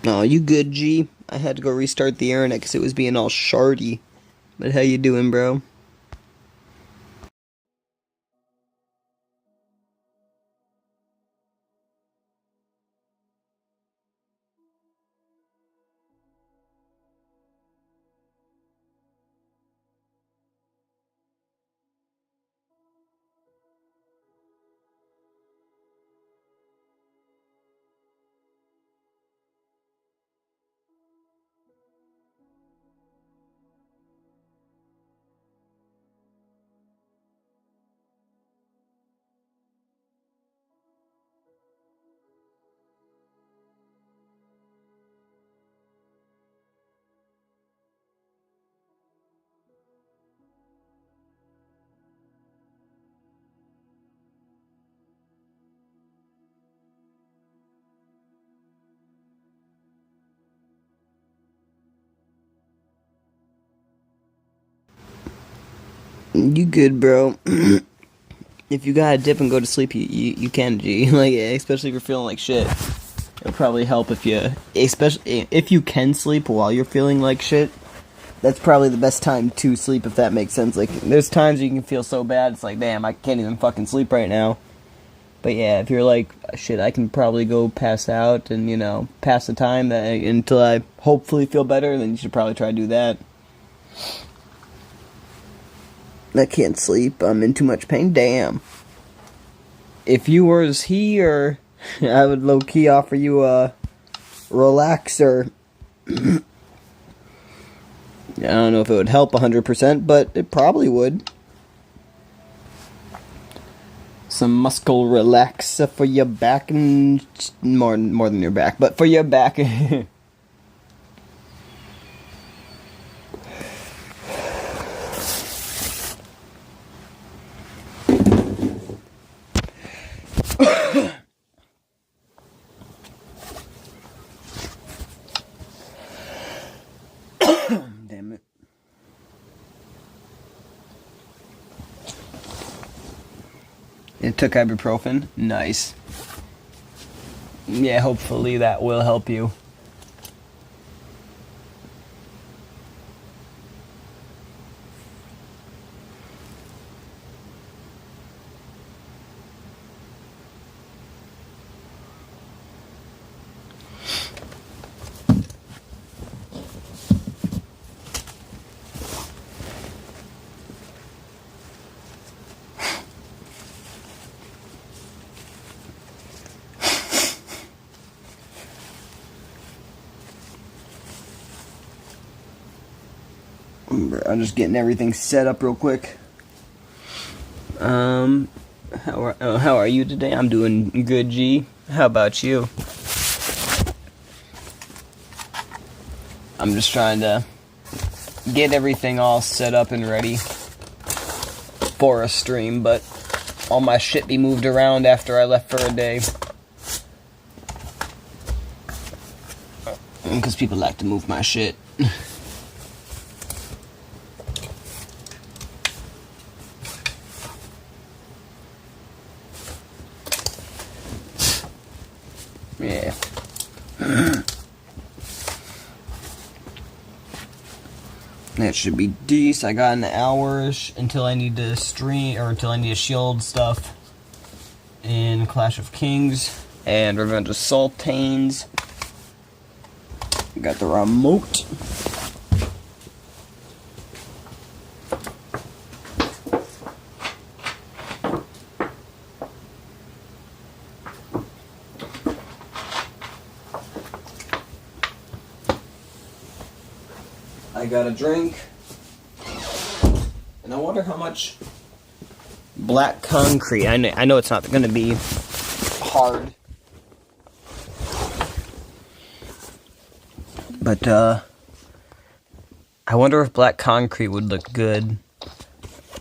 Oh, you good, G? I had to go restart the internet because it was being all shardy. But how you doing, bro? You good, bro? If you gotta dip and go to sleep, you can, G. Like, especially if you're feeling like shit. It'll probably help if you, especially if you can sleep while you're feeling like shit. That's probably the best time to sleep, if that makes sense. Like, there's times you can feel so bad, it's like, damn, I can't even fucking sleep right now. But yeah, if you're like, shit, I can probably go pass out and, pass the time until I hopefully feel better, then you should probably try to do that. I can't sleep. I'm in too much pain. Damn. If you was here, I would low-key offer you a relaxer. I don't know if it would help 100%, but it probably would. Some muscle relaxer for your back and more than your back, but for your back. Damn it. It took ibuprofen. Nice. Yeah, hopefully that will help you. I'm just getting everything set up real quick. How are you today? I'm doing good, G. How about you? I'm just trying to get everything all set up and ready for a stream, but all my shit be moved around after I left for a day. Because people like to move my shit. Yeah. That should be decent. I got an hour-ish until I need to stream, or until I need to shield stuff in Clash of Kings and Revenge of Sultanes. Got the remote. I got a drink, and I wonder how much black concrete. I know it's not going to be hard, but I wonder if black concrete would look good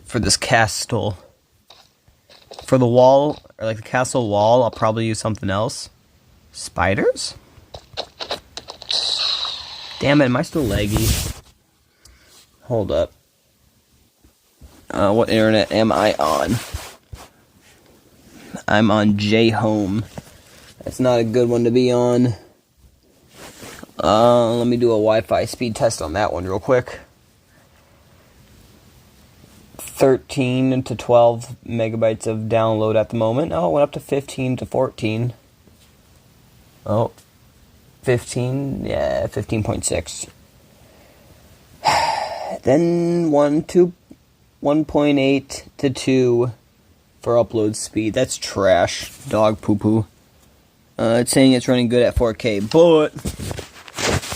for this castle. For the wall, or like the castle wall, I'll probably use something else. Spiders? Damn it, am I still laggy? Hold up. What internet am I on? I'm on J-Home. That's not a good one to be on. Let me do a Wi-Fi speed test on that one real quick. 13 to 12 megabytes of download at the moment. Oh, it went up to 15 to 14. Oh, 15, yeah, 15.6. Then 1.8 to 2 for upload speed. That's trash. Dog poo-poo. It's saying it's running good at 4K, but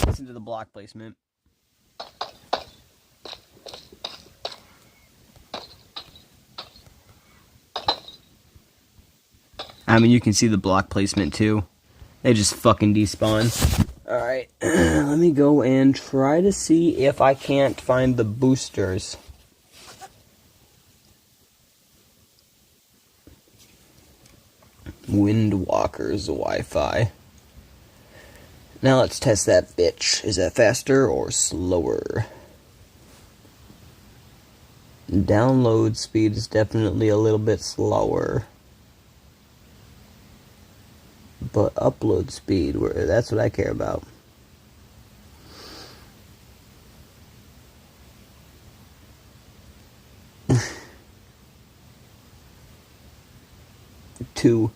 listen to the block placement. I mean, you can see the block placement too. They just fucking despawn. Alright, let me go and try to see if I can't find the boosters. Windwalker's Wi-Fi. Now let's test that bitch. Is that faster or slower? Download speed is definitely a little bit slower. But upload speed, that's what I care about. Two.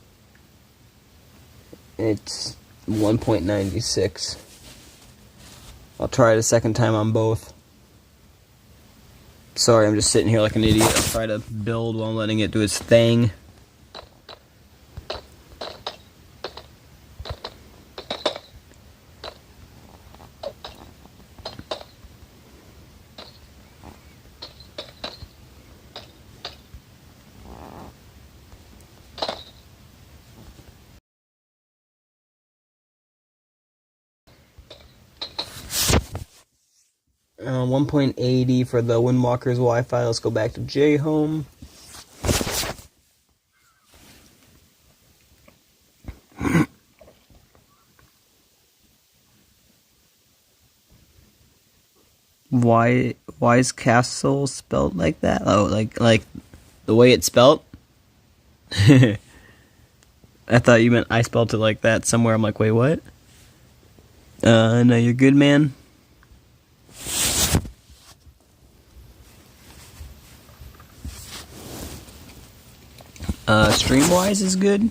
It's 1.96. I'll try it a second time on both. Sorry, I'm just sitting here like an idiot. I'll try to build while I'm letting it do its thing. 1.80 for the Windwalker's Wi-Fi. Let's go back to J-Home. Why is castle spelled like that? Oh, like the way it's spelled? I thought you meant I spelled it like that somewhere. I'm like, wait, what? No, you're good, man. Streamwise is good.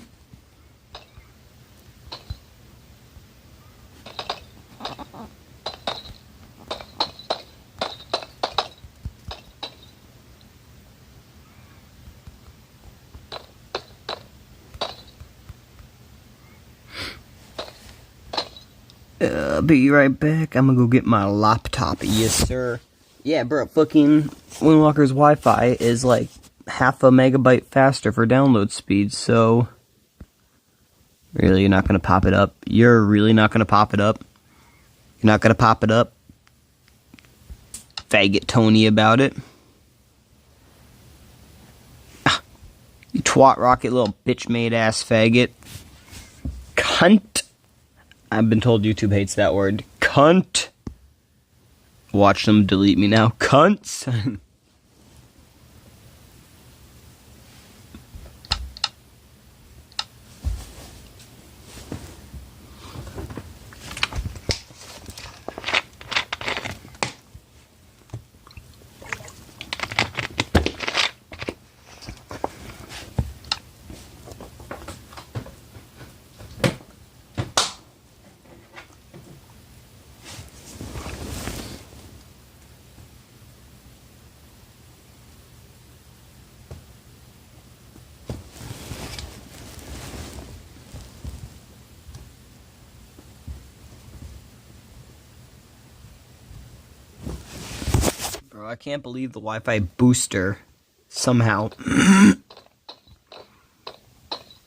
Be right back. I'm gonna go get my laptop. Yes, sir. Yeah, bro, fucking Windwalker's Wi-Fi is like half a megabyte faster for download speed, so... Really, you're not gonna pop it up? You're really not gonna pop it up? You're not gonna pop it up? Faggot Tony about it. Ah, you twat rocket little bitch-made ass faggot. Cunt. I've been told YouTube hates that word. Cunt. Watch them delete me now. Cunts. Bro, I can't believe the Wi-Fi booster somehow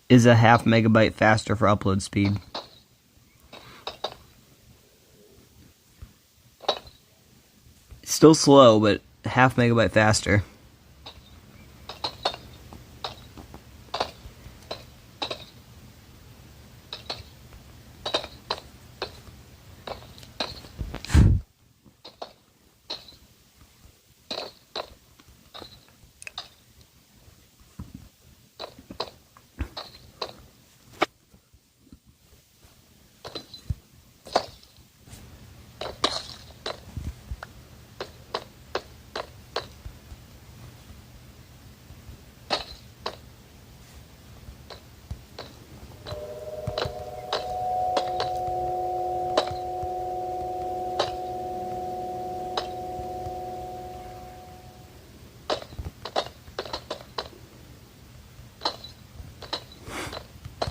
is a half megabyte faster for upload speed. It's still slow, but half megabyte faster.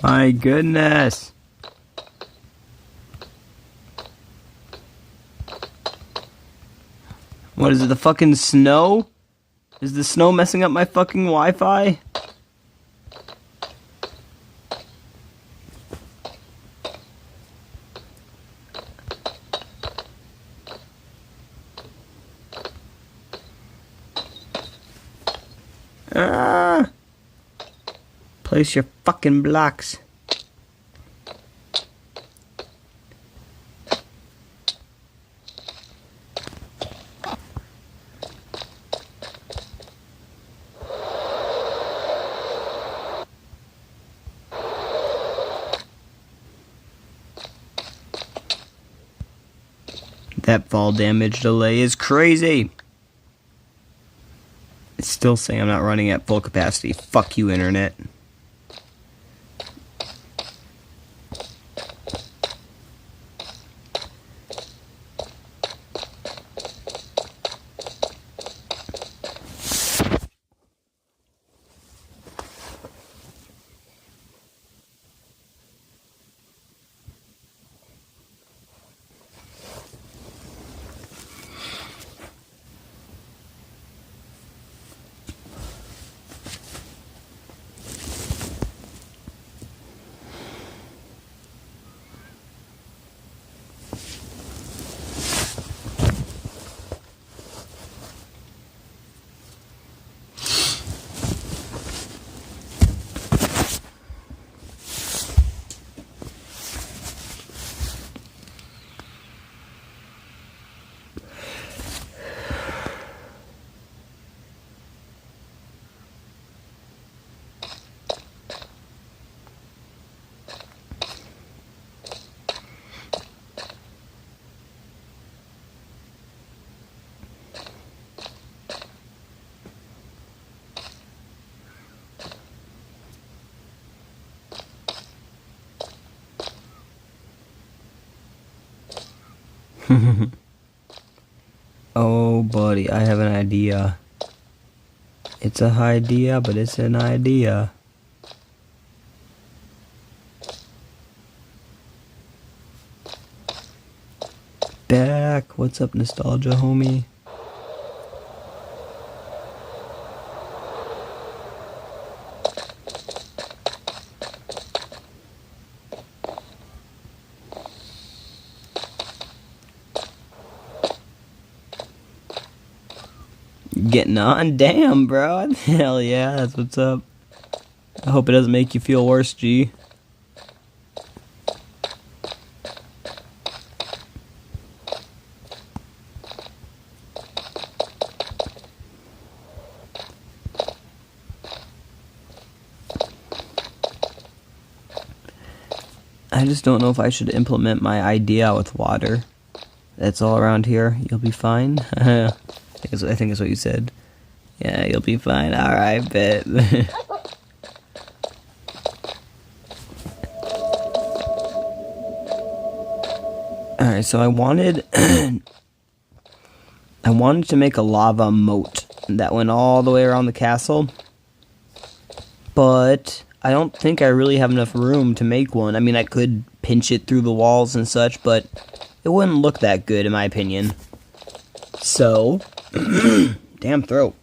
My goodness. What is it, the fucking snow? Is the snow messing up my fucking Wi-Fi? Ah! Place your fucking blocks. That fall damage delay is crazy. It's still saying I'm not running at full capacity. Fuck you, internet. Oh, buddy, I have an idea. It's a idea, but it's an idea. Back. What's up, nostalgia, homie? Getting on? Damn, bro. Hell yeah, that's what's up. I hope it doesn't make you feel worse, G. I just don't know if I should implement my idea with water. That's all around here. You'll be fine. I think that's what you said. Yeah, you'll be fine. Alright, bet. Alright, so I wanted to make a lava moat that went all the way around the castle. But I don't think I really have enough room to make one. I mean, I could pinch it through the walls and such, but it wouldn't look that good in my opinion. So, damn throat.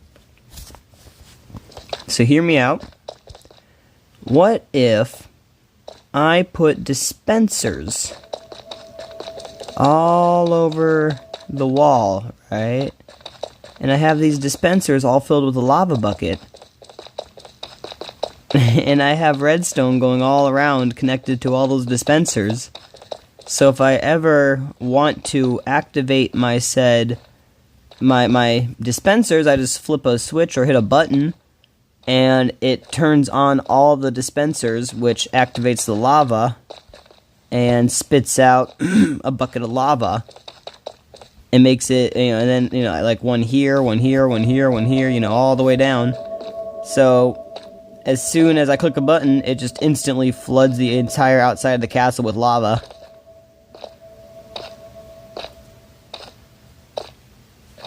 So hear me out. What if I put dispensers all over the wall, right? And I have these dispensers all filled with a lava bucket. And I have redstone going all around connected to all those dispensers. So if I ever want to activate my dispensers, I just flip a switch or hit a button, and it turns on all the dispensers, which activates the lava, and spits out a bucket of lava. It makes it, and then, like one here, one here, one here, one here, all the way down. So as soon as I click a button, it just instantly floods the entire outside of the castle with lava.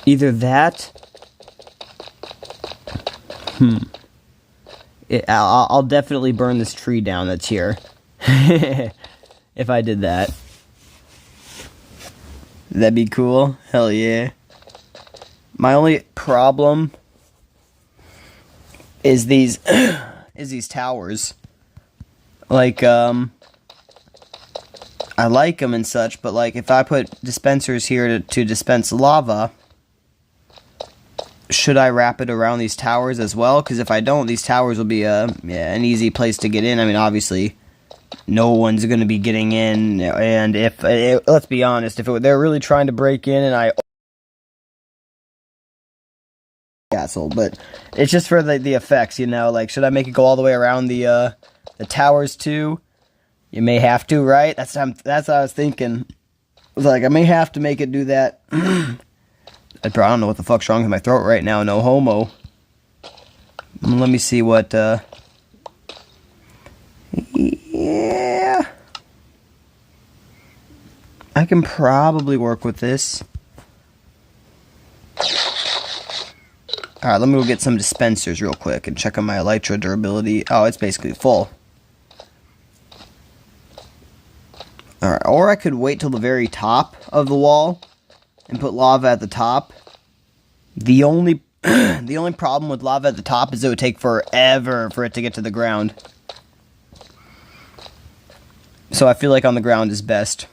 Either that... I'll definitely burn this tree down that's here. If I did that. That'd be cool. Hell yeah. My only problem is these towers. Like, I like them and such, but like if I put dispensers here to dispense lava, should I wrap it around these towers as well? Because if I don't, these towers will be an easy place to get in. I mean, obviously, no one's going to be getting in, and if let's be honest, if they're really trying to break in, and I castle, but it's just for the effects, you know. Like, should I make it go all the way around the towers too? You may have to, right? That's what I was thinking. I was like, I may have to make it do that. I don't know what the fuck's wrong with my throat right now. No homo. Let me see what. Yeah, I can probably work with this. Alright, let me go get some dispensers real quick and check on my elytra durability. Oh, it's basically full. Alright, or I could wait till the very top of the wall and put lava at the top. The only the only problem with lava at the top is it would take forever for it to get to the ground. So I feel like on the ground is best.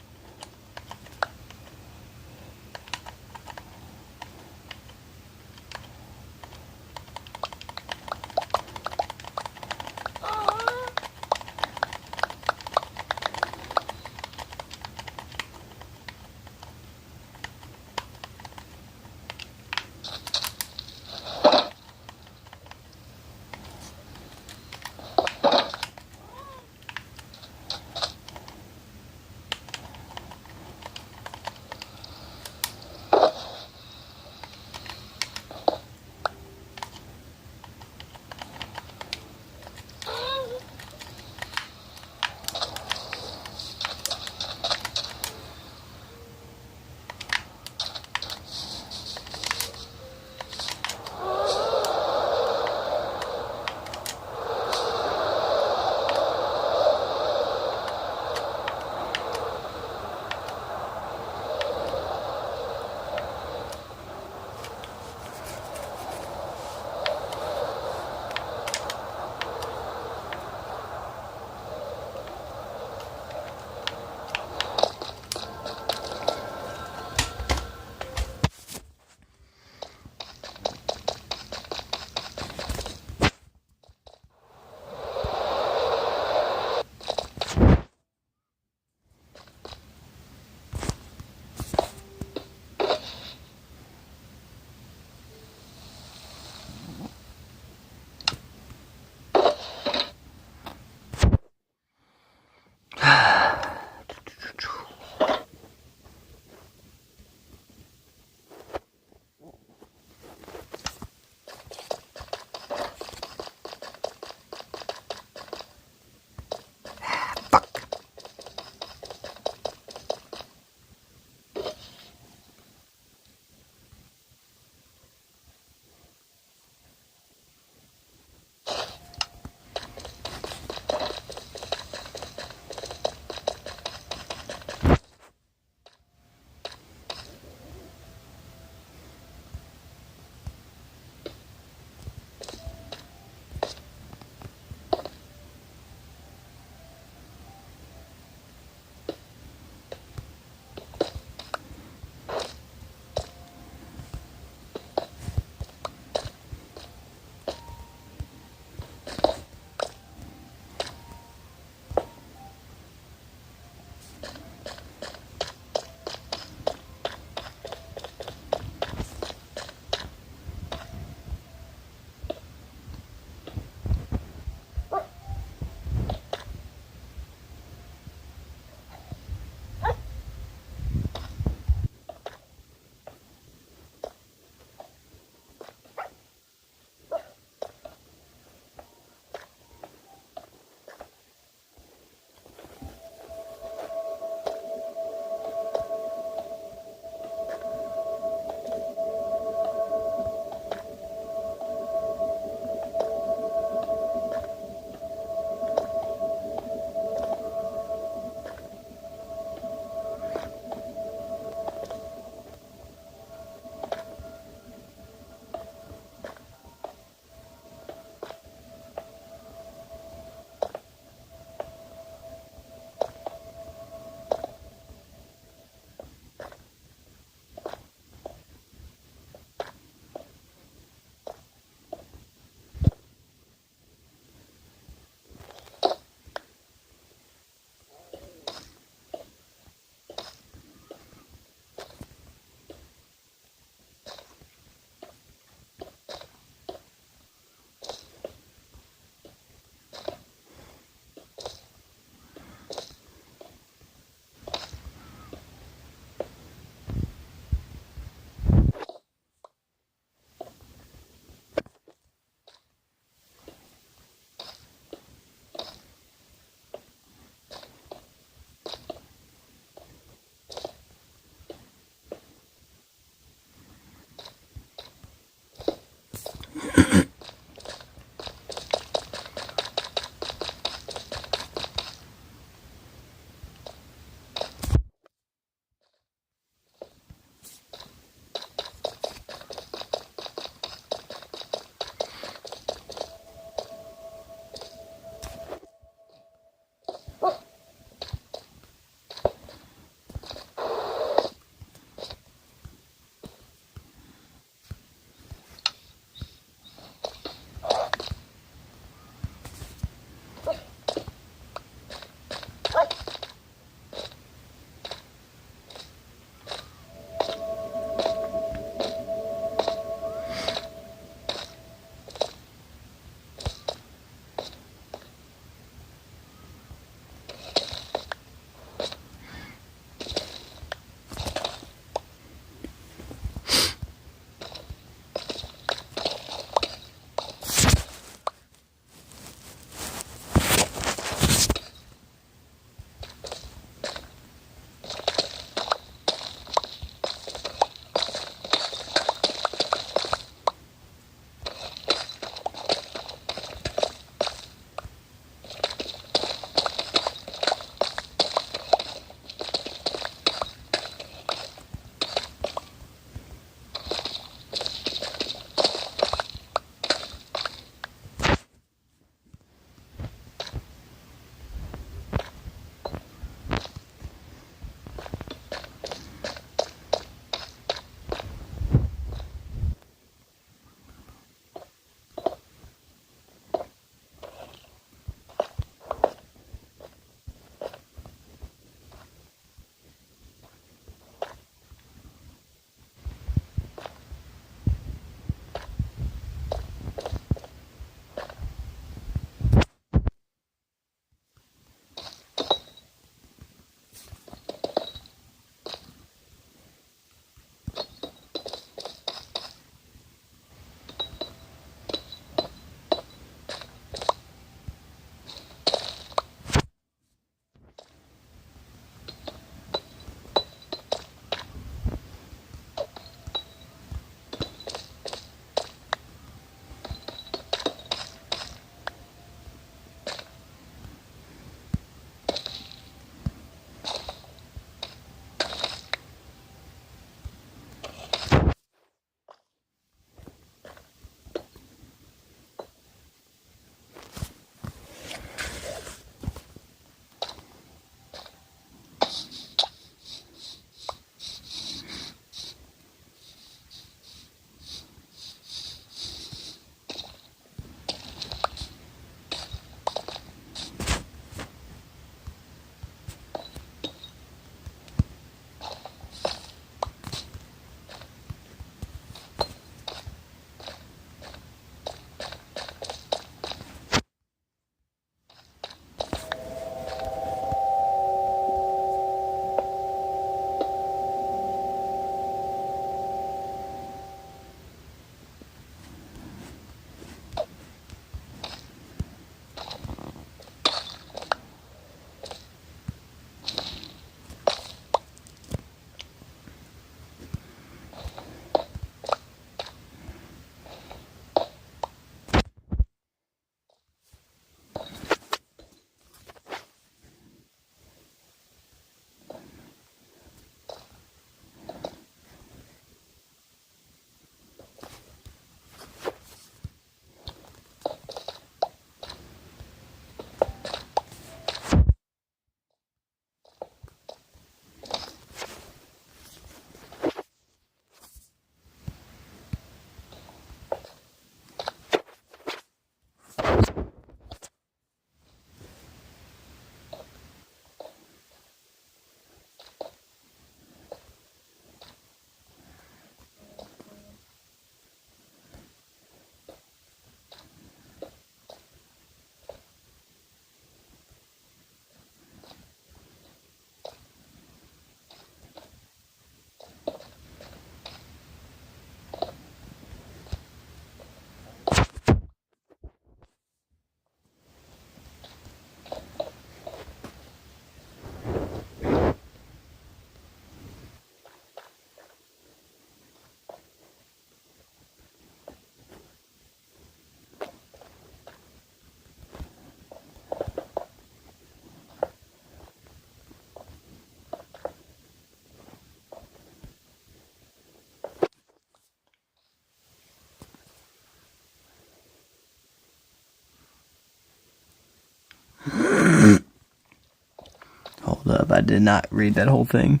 but I did not read that whole thing.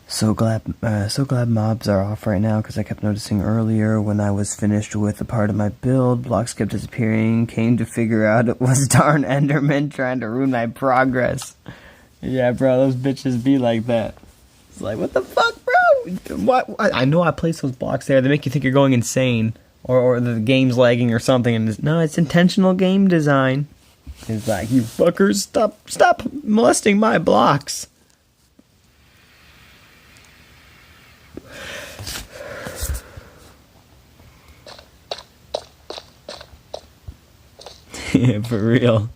So glad mobs are off right now, because I kept noticing earlier when I was finished with a part of my build, blocks kept disappearing, came to figure out it was darn Enderman trying to ruin my progress. Yeah, bro, those bitches be like that. It's like, what the fuck, bro? What? I know I placed those blocks there. They make you think you're going insane, or the game's lagging or something. And no, it's intentional game design. It's like, you fuckers, stop molesting my blocks. Yeah, for real.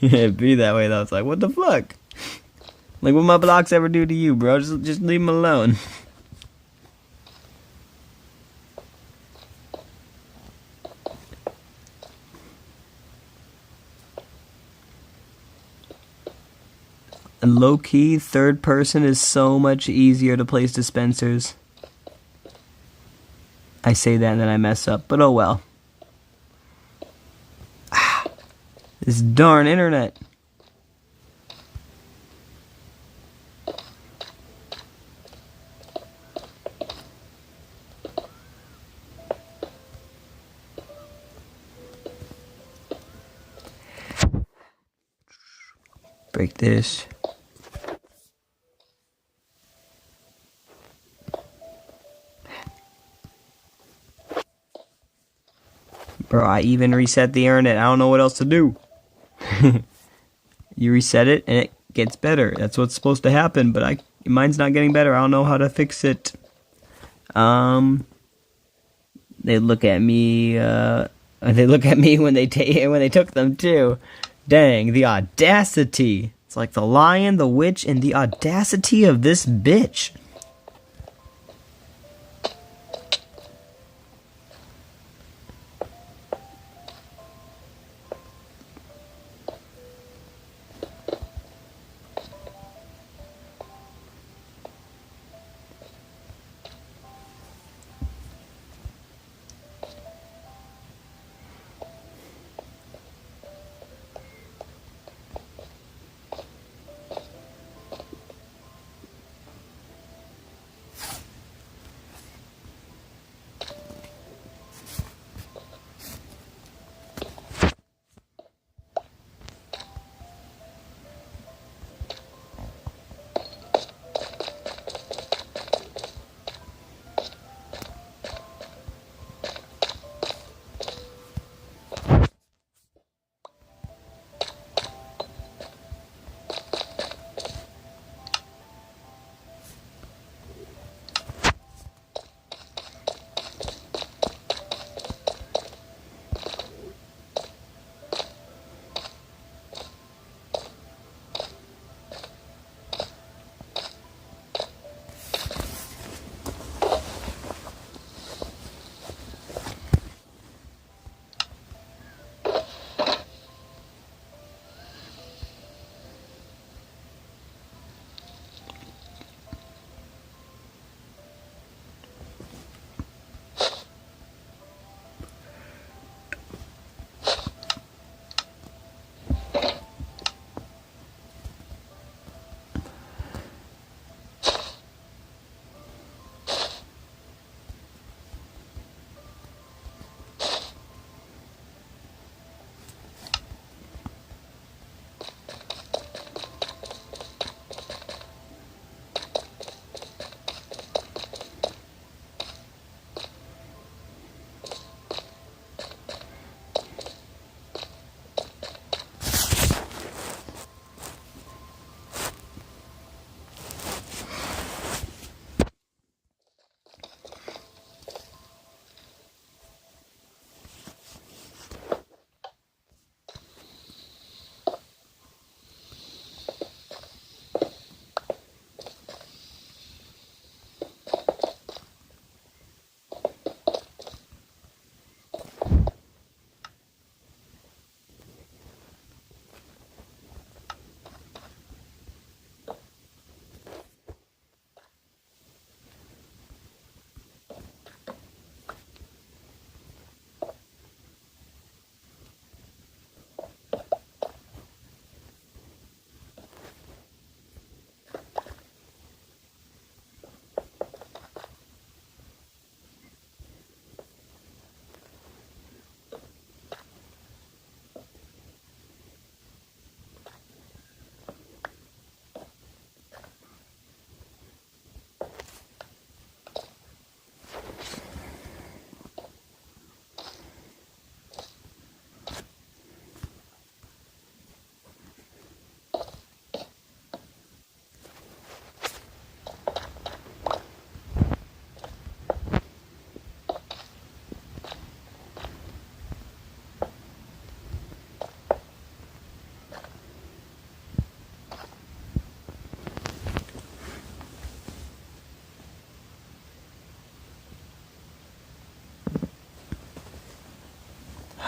Yeah, it'd be that way though. It's like, what the fuck? Like, what my blocks ever do to you, bro? Just leave them alone. And low-key, third person is so much easier to place dispensers. I say that and then I mess up, but oh well. This darn internet. Break this. Bro, I even reset the internet. I don't know what else to do. You reset it and it gets better. That's what's supposed to happen, but mine's not getting better. I don't know how to fix it. They look at me when they took them too. Dang, the audacity. It's like the lion, the witch, and the audacity of this bitch.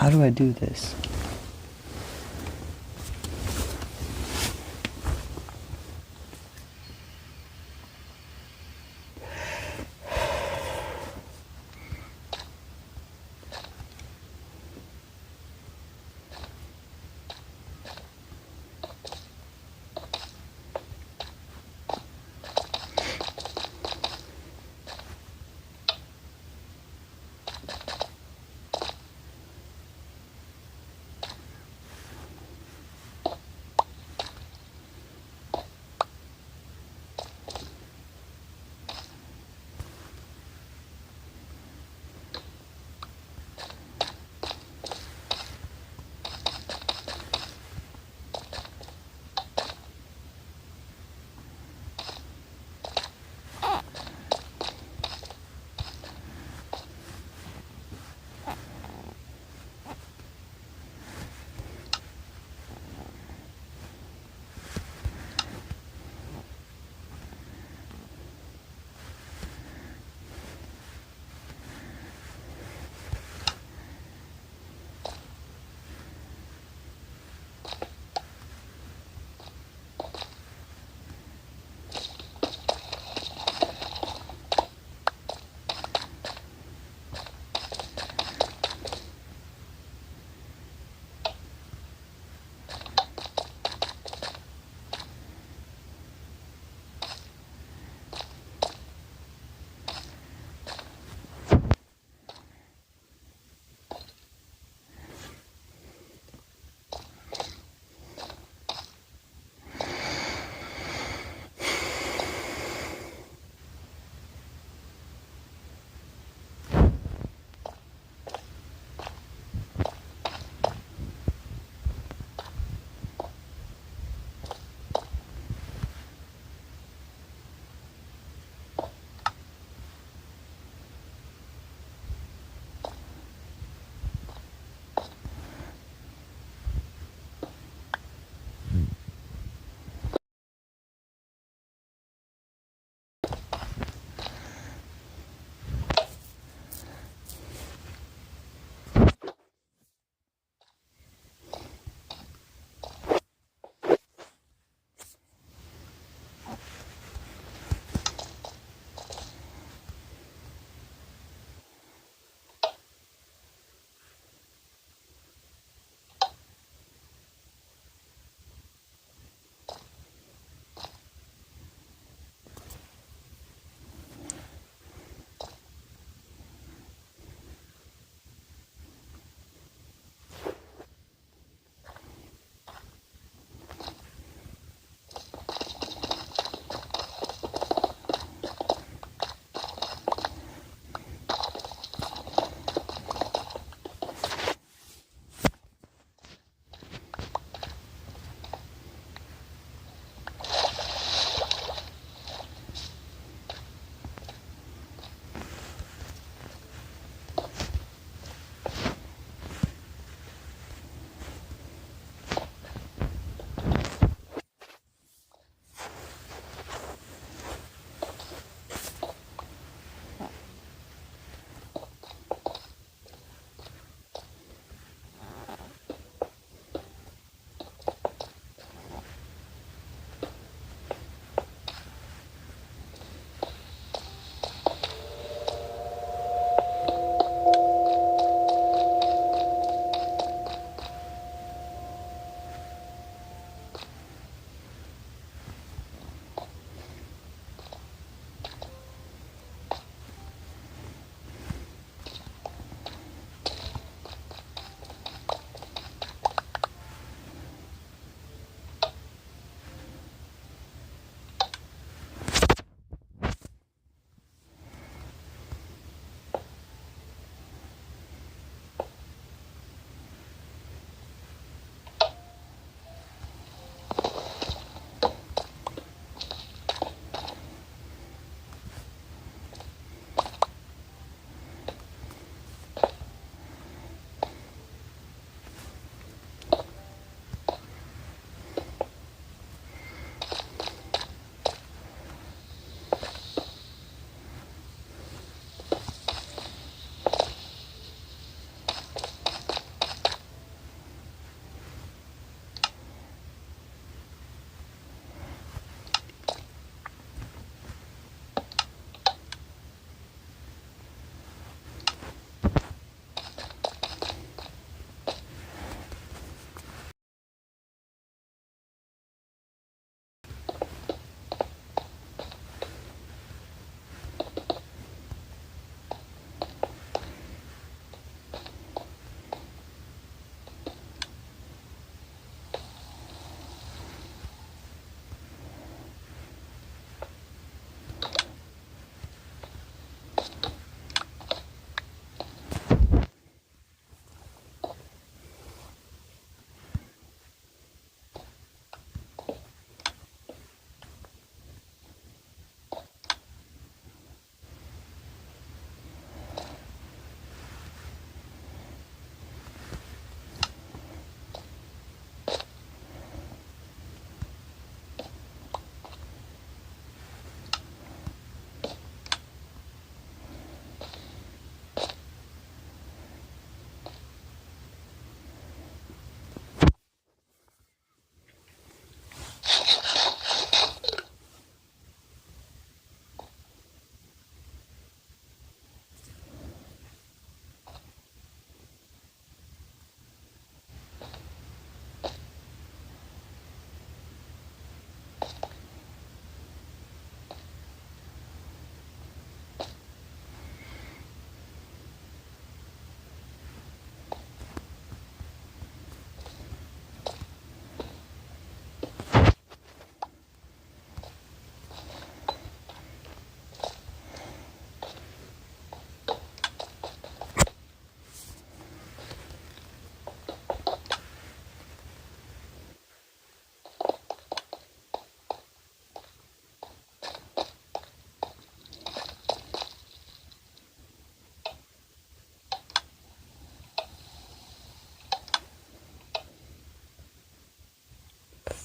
How do I do this?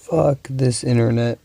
Fuck this internet.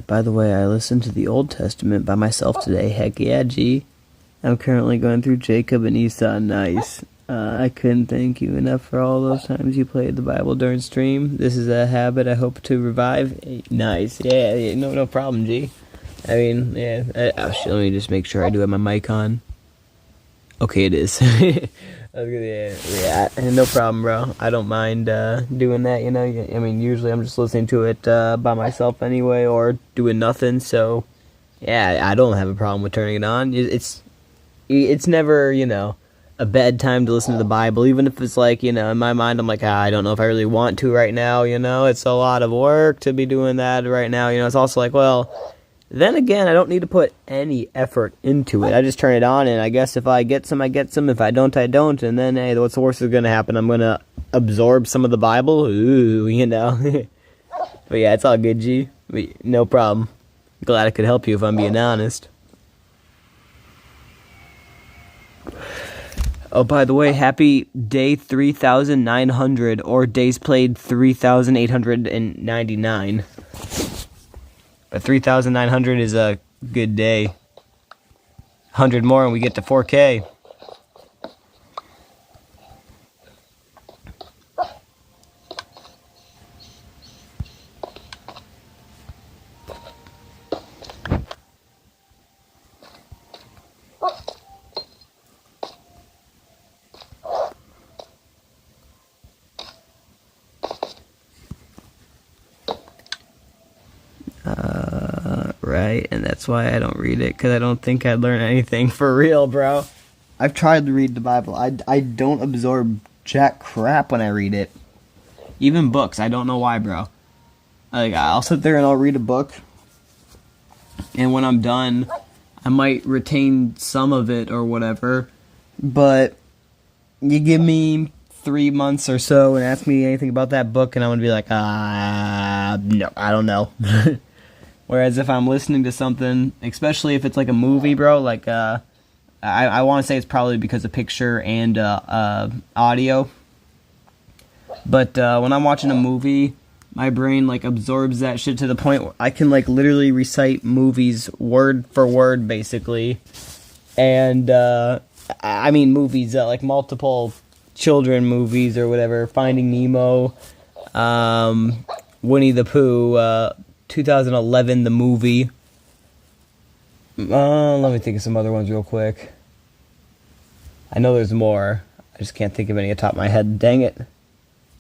By the way, I listened to the Old Testament by myself today. Heck yeah, G. I'm currently going through Jacob and Esau. Nice. I couldn't thank you enough for all those times you played the Bible during stream. This is a habit I hope to revive. Nice. Yeah, no problem, G. I mean, yeah. Let me just make sure I do have my mic on. Okay, it is. Yeah, no problem, bro. I don't mind doing that, you know. I mean, usually I'm just listening to it by myself anyway, or doing nothing. So, yeah, I don't have a problem with turning it on. It's never, you know, a bad time to listen to the Bible, even if it's like, you know, in my mind, I'm like, I don't know if I really want to right now, you know. It's a lot of work to be doing that right now, you know. It's also like, well, then again, I don't need to put any effort into it. I just turn it on, and I guess if I get some, I get some. If I don't, I don't. And then, hey, what's the worst that's going to happen? I'm going to absorb some of the Bible. Ooh, you know. But yeah, it's all good, G. No problem. Glad I could help you if I'm being honest. Oh, by the way, happy day 3,900, or days played 3,899. But 3,900 is a good day. 100 more and we get to 4K. Right, and that's why I don't read it, because I don't think I'd learn anything for real, bro. I've tried to read the Bible. I don't absorb jack crap when I read it. Even books, I don't know why, bro. Like, I'll sit there and I'll read a book, and when I'm done, I might retain some of it or whatever, but you give me 3 months or so and ask me anything about that book, and I'm gonna be like, no, I don't know. Whereas if I'm listening to something, especially if it's like a movie, bro, like, I want to say it's probably because of picture and audio. But when I'm watching a movie, my brain, like, absorbs that shit to the point where I can, like, literally recite movies word for word, basically. And, I mean movies, like, multiple children movies or whatever. Finding Nemo, Winnie the Pooh, 2011, the movie. Let me think of some other ones real quick. I know there's more. I just can't think of any at the top of my head. Dang it.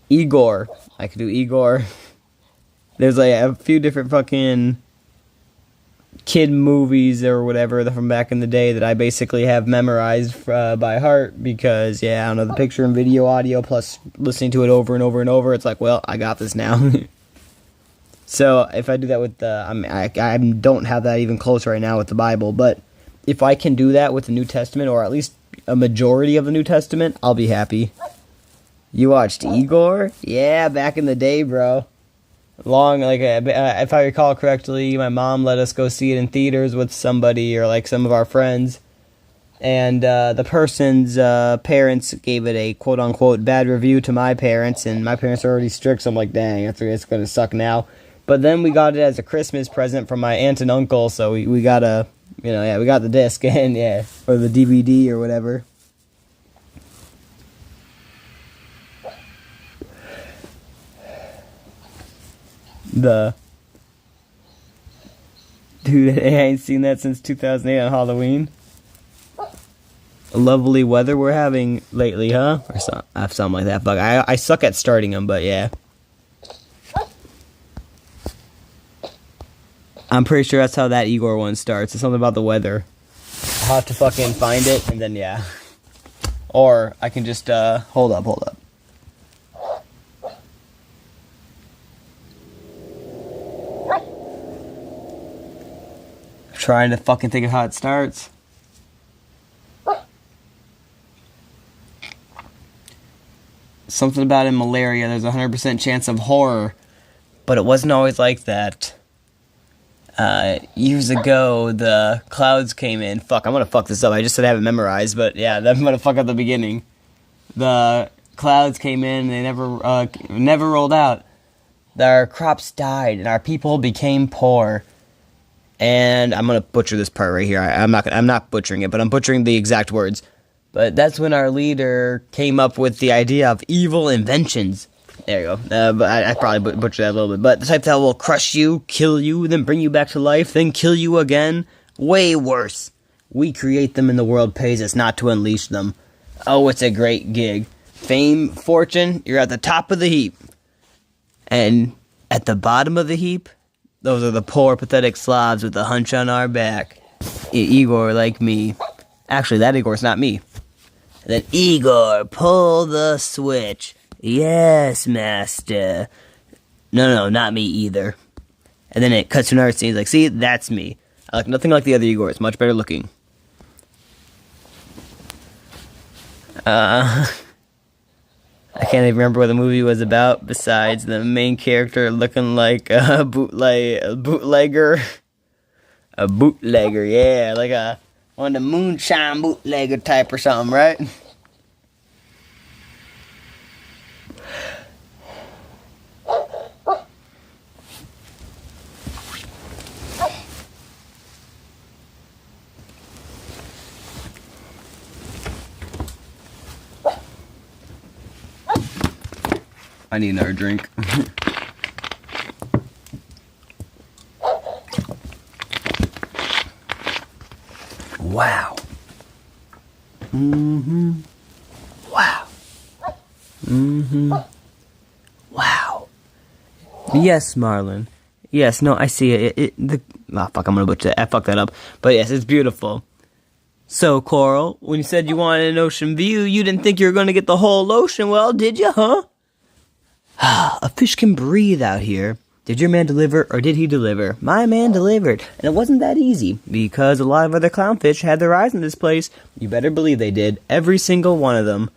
Igor. I could do Igor. There's like a few different fucking kid movies or whatever from back in the day that I basically have memorized by heart because, yeah, I don't know, the picture and video audio plus listening to it over and over and over, it's like, well, I got this now. So if I do that with I don't have that even close right now with the Bible, but if I can do that with the New Testament, or at least a majority of the New Testament, I'll be happy. You watched Igor? Yeah, back in the day, bro. If I recall correctly, my mom let us go see it in theaters with somebody or like some of our friends, and the person's parents gave it a quote-unquote bad review to my parents, and my parents are already strict, so I'm like, dang, it's gonna suck now. But then we got it as a Christmas present from my aunt and uncle, so we got we got the disc, and yeah, or the DVD or whatever. Dude, I ain't seen that since 2008 on Halloween. Lovely weather we're having lately, huh? Or something like that. But I suck at starting them, but yeah. I'm pretty sure that's how that Igor one starts. It's something about the weather. I'll have to fucking find it, and then yeah. Or I can just, hold up. Trying to fucking think of how it starts. Something about in malaria, there's a 100% chance of horror. But it wasn't always like that. Years ago, the clouds came in. Fuck, I'm gonna fuck this up. I just said I have it memorized, but yeah, I'm gonna fuck up the beginning. The clouds came in and they never rolled out. Our crops died and our people became poor. And I'm gonna butcher this part right here. I'm not butchering it, but I'm butchering the exact words. But that's when our leader came up with the idea of evil inventions. There you go. But I probably butchered that a little bit. But the type that will crush you, kill you, then bring you back to life, then kill you again. Way worse. We create them and the world pays us not to unleash them. Oh, it's a great gig. Fame, fortune, you're at the top of the heap. And at the bottom of the heap, those are the poor, pathetic slobs with a hunch on our back. Igor like me. Actually, that Igor's not me. And then, Igor, pull the switch. Yes, master. No, not me either. And then it cuts to another scene. He's like, see, that's me. I look nothing like the other Igor. It's much better looking. I can't even remember what the movie was about, besides the main character looking like a bootlegger. A bootlegger, yeah, like one of the moonshine bootlegger type or something, right? I need another drink. Wow. Wow. Wow. Yes, Marlon. Yes, no, I see it. Fuck, I'm gonna butcher that. I fucked that up. But yes, it's beautiful. So, Coral, when you said you wanted an ocean view, you didn't think you were gonna get the whole ocean, well, did you, huh? A fish can breathe out here. Did your man deliver, or did he deliver? My man delivered. And it wasn't that easy, because a lot of other clownfish had their eyes in this place. You better believe they did. Every single one of them.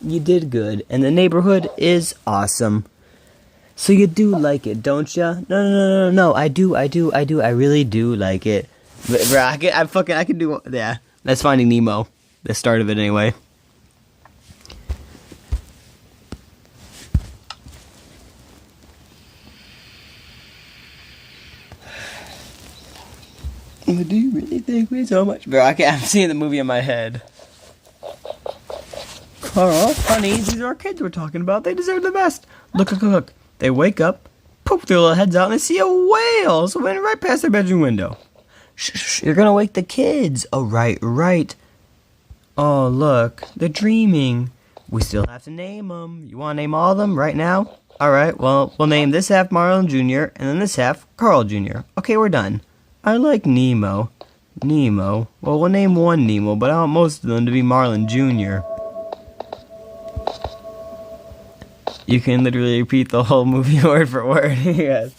You did good. And the neighborhood is awesome. So you do like it, don't ya? No, I do. I really do like it. But, bro, I can do, yeah. That's Finding Nemo. The start of it, anyway. Do you really think me so much? Bro, I'm seeing the movie in my head. Carl, honey, these are our kids we're talking about. They deserve the best. Look. They wake up, poke their little heads out, and they see a whale swimming right past their bedroom window. Shh, you're gonna wake the kids. Oh, right. Oh, look, they're dreaming. We still have to name them. You wanna name all of them right now? Alright, well, we'll name this half Marlon Jr., and then this half Carl Jr. Okay, we're done. I like Nemo. Well, we'll name one Nemo, but I want most of them to be Marlon Jr. You can literally repeat the whole movie word for word. Yes.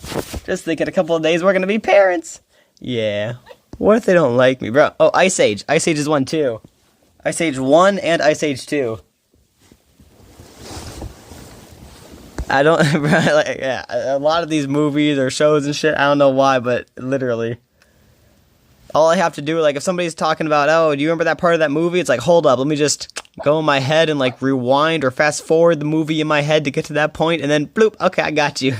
Just think in a couple of days we're gonna be parents. Yeah. What if they don't like me, bro? Oh, Ice Age. Ice Age is 1 too. Ice Age 1 and Ice Age 2. I don't, bro, like, yeah, a lot of these movies or shows and shit, I don't know why, but literally. All I have to do, like, if somebody's talking about, oh, do you remember that part of that movie? It's like, hold up, let me just go in my head and, like, rewind or fast forward the movie in my head to get to that point, and then, bloop, okay, I got you.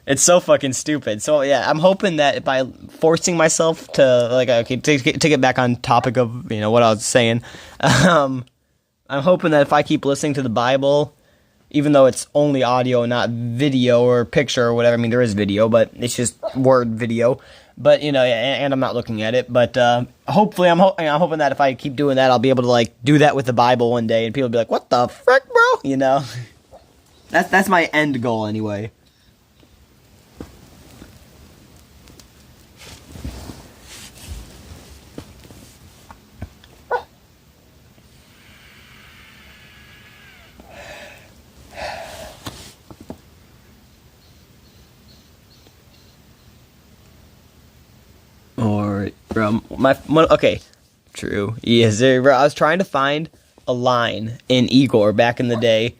It's so fucking stupid. So, yeah, I'm hoping that by forcing myself to, like, okay, to get back on topic of, you know, what I was saying, I'm hoping that if I keep listening to the Bible, even though it's only audio, not video or picture or whatever, I mean, there is video, but it's just word video. But, you know, and I'm not looking at it. But hopefully, I'm hoping that if I keep doing that, I'll be able to, like, do that with the Bible one day. And people will be like, what the frick, bro? You know? That's my end goal, anyway. Or, bro, okay, true, yes, bro, I was trying to find a line in Igor back in the day,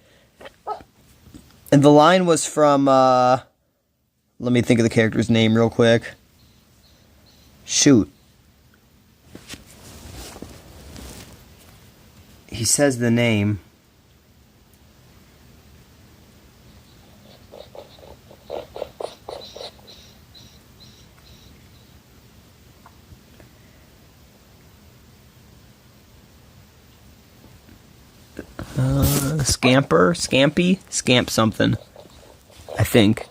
and the line was from, let me think of the character's name real quick, shoot, he says the name, Scamp something. I think.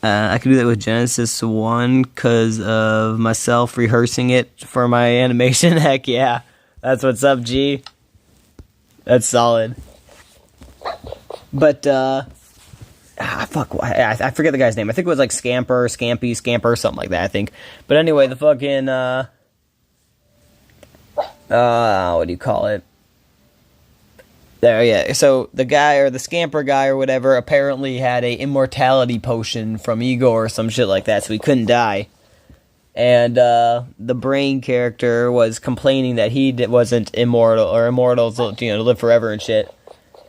I could do that with Genesis 1 because of myself rehearsing it for my animation. Heck yeah. That's what's up, G. That's solid. But, fuck, I forget the guy's name. I think it was like Scamper, something like that, I think. But anyway, the fucking, what do you call it? There, yeah. So the guy, or the Scamper guy, or whatever, apparently had a immortality potion from Igor or some shit like that, so he couldn't die. And the Brain character was complaining that he wasn't immortal, or immortal to live forever and shit.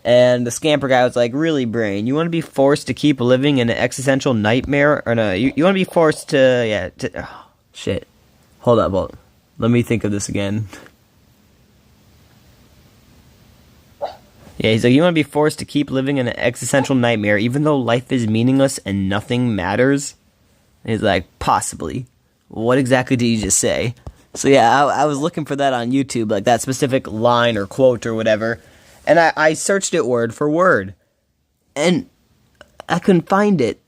And the Scamper guy was like, really, Brain, you want to be forced to keep living in an existential nightmare? Or no, you want to be forced to, oh, shit. Hold up. Let me think of this again. Yeah, he's like, you want to be forced to keep living in an existential nightmare even though life is meaningless and nothing matters? And he's like, possibly. What exactly did you just say? So yeah, I was looking for that on YouTube, like that specific line or quote or whatever. And I searched it word for word. And I couldn't find it.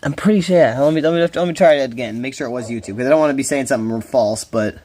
I'm pretty sure, yeah. Let me try it again, make sure it was YouTube. Because I don't want to be saying something false, but...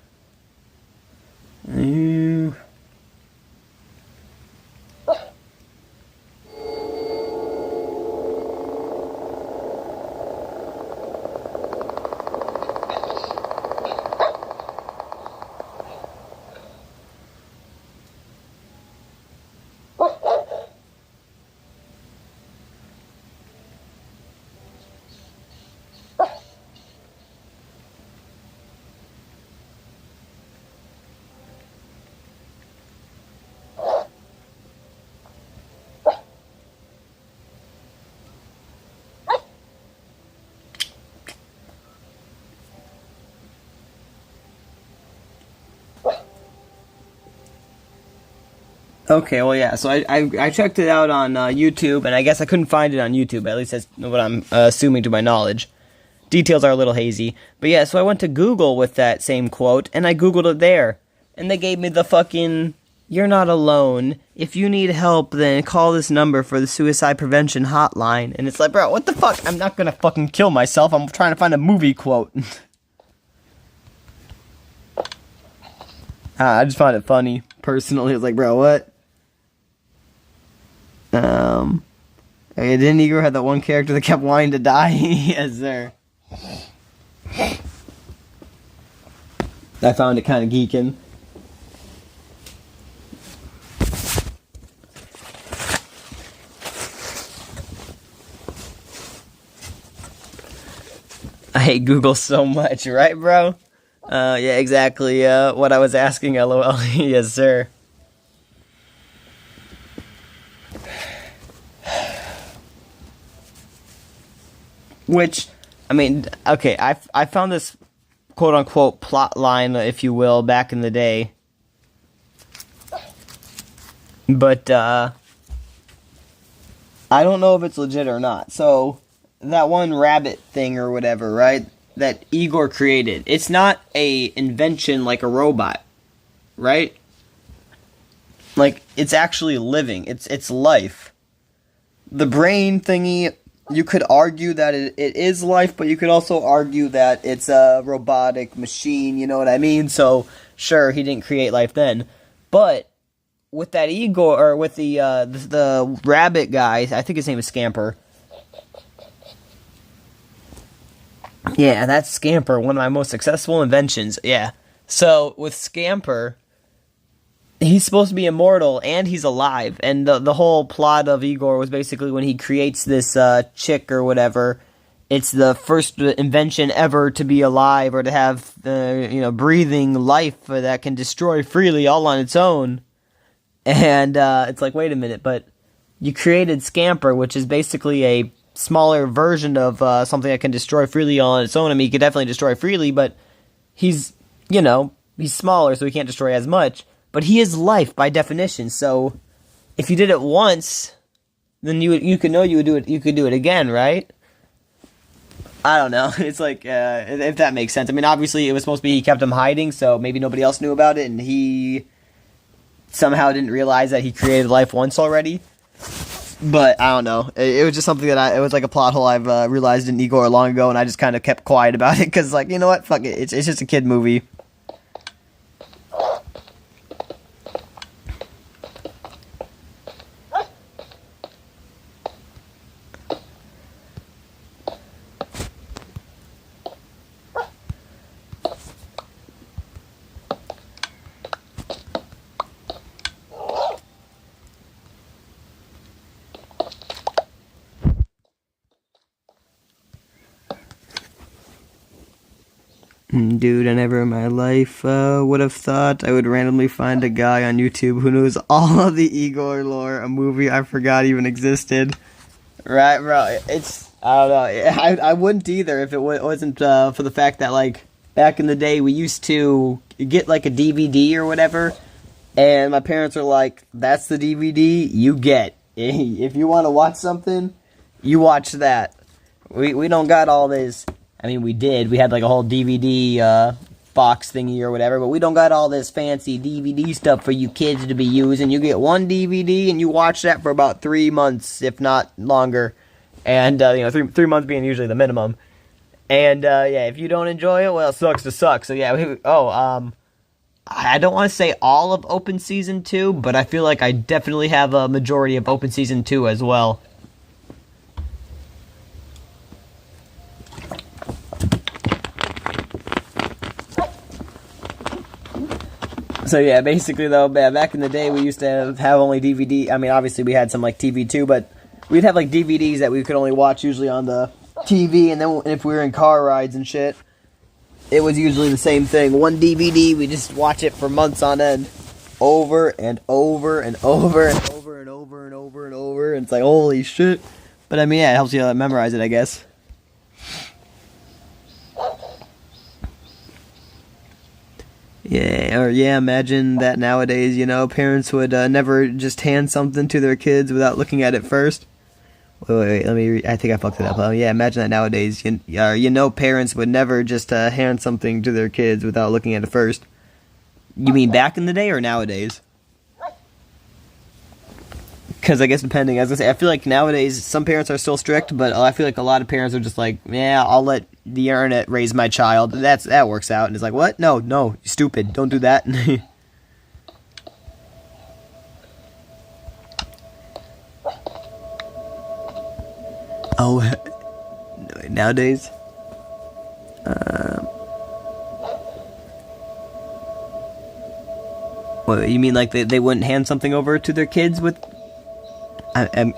Okay, well, yeah, so I checked it out on YouTube, and I guess I couldn't find it on YouTube, at least that's what I'm assuming to my knowledge. Details are a little hazy. But yeah, so I went to Google with that same quote, and I Googled it there. And they gave me the fucking, you're not alone. If you need help, then call this number for the suicide prevention hotline. And it's like, bro, what the fuck? I'm not gonna fucking kill myself. I'm trying to find a movie quote. I just find it funny, personally. It's like, bro, what? Didn't Igor have that one character that kept wanting to die? Yes, sir. I found it kind of geeking. I hate Google so much, right, bro? Yeah, exactly. What I was asking, lol. Yes, sir. Which, I mean, okay, I found this quote-unquote plot line, if you will, back in the day. But, I don't know if it's legit or not. So, that one rabbit thing or whatever, right, that Igor created, it's not a invention like a robot, right? Like, it's actually living. It's life. The brain thingy, you could argue that it is life, but you could also argue that it's a robotic machine, you know what I mean? So, sure, he didn't create life then. But, with that Igor, or with the rabbit guy, I think his name is Scamper. Yeah, that's Scamper, one of my most successful inventions, yeah. So, with Scamper, he's supposed to be immortal, and he's alive, and the whole plot of Igor was basically when he creates this chick or whatever, it's the first invention ever to be alive, or to have, breathing life that can destroy freely all on its own. And it's like, wait a minute, but you created Scamper, which is basically a smaller version of something that can destroy freely all on its own. I mean, he could definitely destroy freely, but he's smaller, so he can't destroy as much. But he is life by definition, so if you did it once, then you could know you could do it again, right? I don't know. It's like, if that makes sense. I mean, obviously, it was supposed to be he kept him hiding, so maybe nobody else knew about it, and he somehow didn't realize that he created life once already. But I don't know. It was just something that it was like a plot hole I've realized in Igor long ago, and I just kind of kept quiet about it because, like, you know what? Fuck it. It's just a kid movie. Dude, I never in my life would have thought I would randomly find a guy on YouTube who knows all of the Igor lore, a movie I forgot even existed. Right, bro. I don't know. I wouldn't either if it wasn't for the fact that, like, back in the day we used to get, like, a DVD or whatever, and my parents are like, that's the DVD you get. If you want to watch something, you watch that. We don't got all this. I mean, we did. We had, like, a whole DVD box thingy or whatever, but we don't got all this fancy DVD stuff for you kids to be using. You get one DVD and you watch that for about 3 months, if not longer. And, you know, three months being usually the minimum. And, yeah, if you don't enjoy it, well, it sucks to suck. So, yeah, I don't want to say all of Open Season 2, but I feel like I definitely have a majority of Open Season 2 as well. So yeah, basically though, back in the day we used to have only DVD. I mean, obviously we had some like TV too, but we'd have like DVDs that we could only watch usually on the TV, and then if we were in car rides and shit, it was usually the same thing. One DVD, we just watch it for months on end, over and over and over and over and over and over and over, and it's like, holy shit. But I mean, yeah, it helps you memorize it, I guess. Yeah, imagine that nowadays, you know, parents would never just hand something to their kids without looking at it first. Wait, I think I fucked it up. Yeah, imagine that nowadays, you know, parents would never just hand something to their kids without looking at it first. You mean back in the day or nowadays? Because I guess depending, I was gonna say, I feel like nowadays some parents are still strict, but I feel like a lot of parents are just like, yeah, I'll let the internet raise my child. That works out. And it's like, what? No, you stupid. Don't do that. Oh, nowadays. What, you mean like they wouldn't hand something over to their kids with? I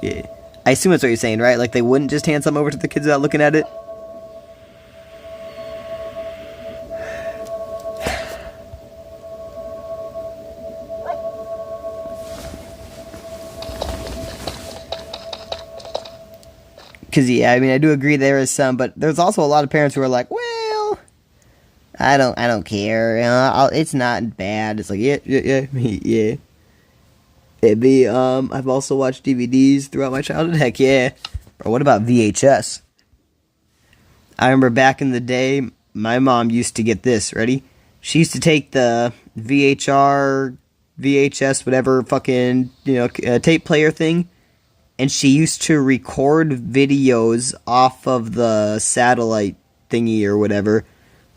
assume that's what you're saying, right? Like they wouldn't just hand something over to the kids without looking at it? Because, yeah, I mean, I do agree there is some, but there's also a lot of parents who are like, well, I don't care, it's not bad. It's like, yeah. I've also watched DVDs throughout my childhood, heck yeah. Or what about VHS? I remember back in the day, my mom used to get this, ready? She used to take the VHS, whatever fucking, tape player thing, and she used to record videos off of the satellite thingy or whatever.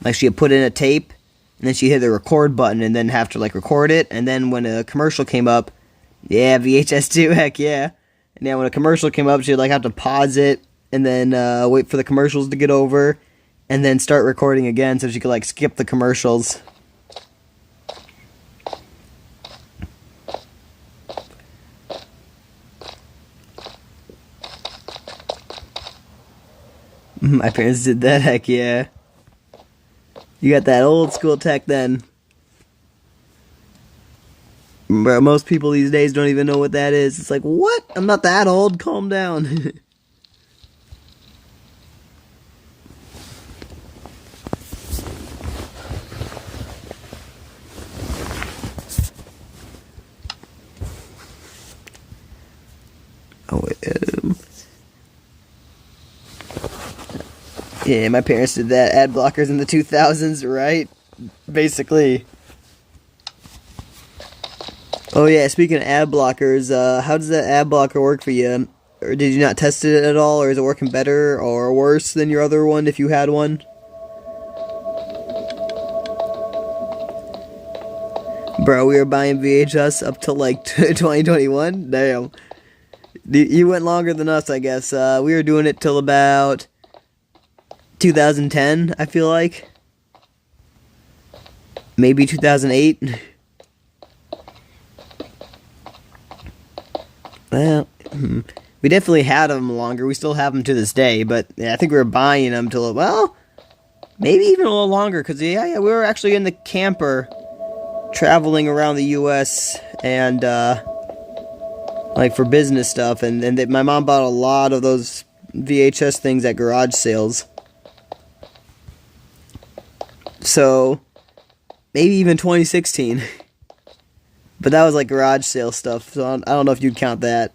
Like, she'd put in a tape, and then she'd hit the record button, and then have to, like, record it, and then when a commercial came up, yeah, VHS too, heck yeah. And yeah, when a commercial came up, she'd, like, have to pause it, and then wait for the commercials to get over, and then start recording again so she could, like, skip the commercials. My parents did that, heck yeah. You got that old school tech then. Bro, most people these days don't even know what that is. It's like, what? I'm not that old, calm down. Yeah, my parents did that. Ad blockers in the 2000s, right? Basically. Oh yeah, speaking of ad blockers, how does that ad blocker work for you? Or did you not test it at all, or is it working better or worse than your other one if you had one? Bro, we were buying VHS up till like 2021. Damn, you went longer than us, I guess. We were doing it till about 2010. I feel like maybe 2008. Well, we definitely had them longer. We still have them to this day, but yeah, I think we were buying them till, well, maybe even a little longer, because yeah, we were actually in the camper traveling around the U.S. and like for business stuff, and my mom bought a lot of those VHS things at garage sales. So maybe even 2016. But that was like garage sale stuff, so I don't know if you'd count that.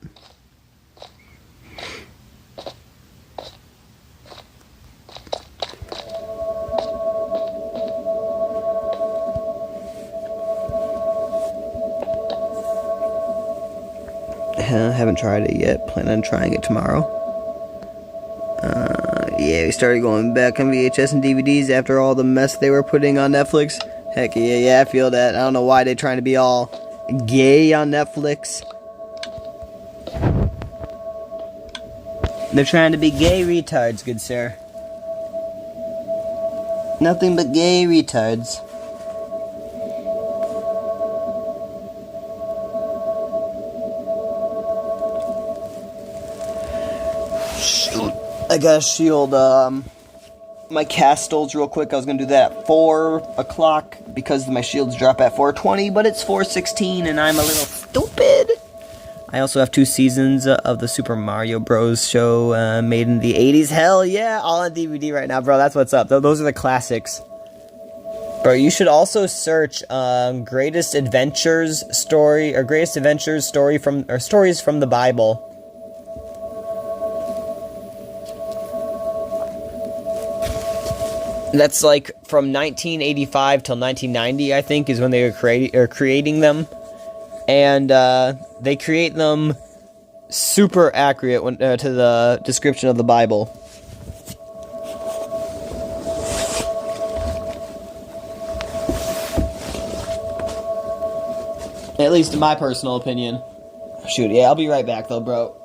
Haven't tried it yet. Plan on trying it tomorrow. Yeah, we started going back on VHS and DVDs after all the mess they were putting on Netflix. Heck yeah, I feel that. I don't know why they're trying to be all gay on Netflix. They're trying to be gay retards, good sir. Nothing but gay retards. Shoot. I gotta shield my castles real quick. I was gonna do that at 4 o'clock because my shields drop at 4:20, but it's 4:16 and I'm a little stupid. I also have 2 seasons of the Super Mario Bros. Show made in the 80s. Hell yeah, all on DVD right now, bro. That's what's up. Those are the classics. Bro, you should also search Greatest Adventures story, or Greatest Adventures story from, or stories from the Bible. That's like from 1985 till 1990, I think, is when they were creating them. And they create them super accurate to the description of the Bible. At least in my personal opinion. Shoot, yeah, I'll be right back though, bro.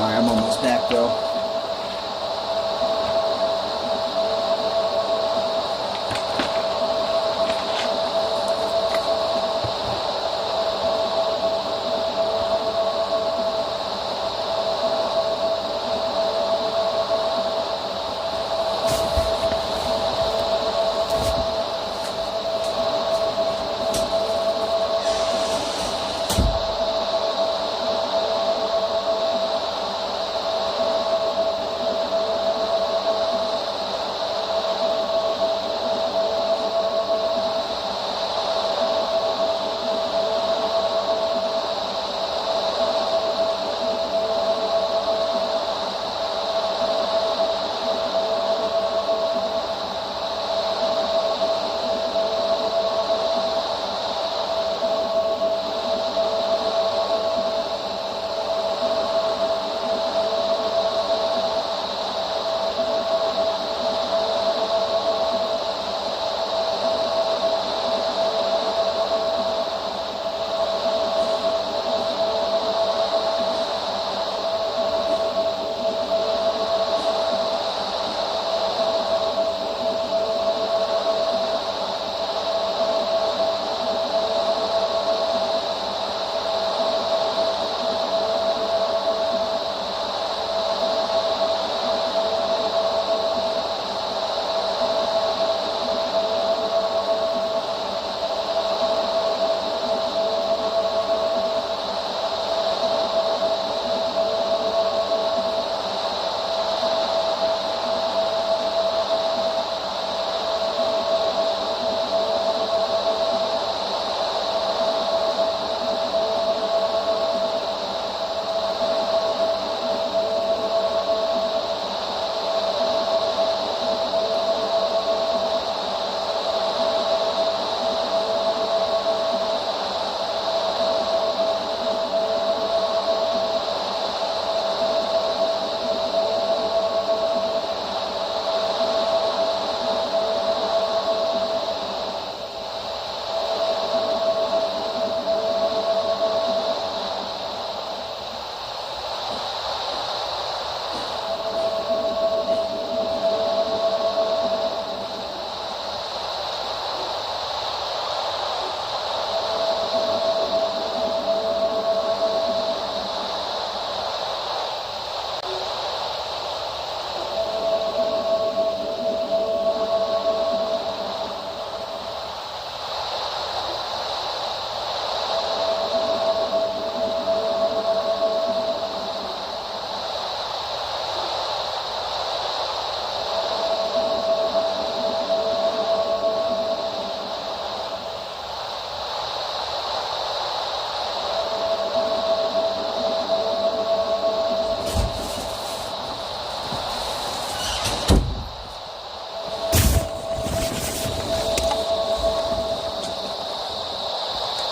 Sorry, I'm almost back, bro.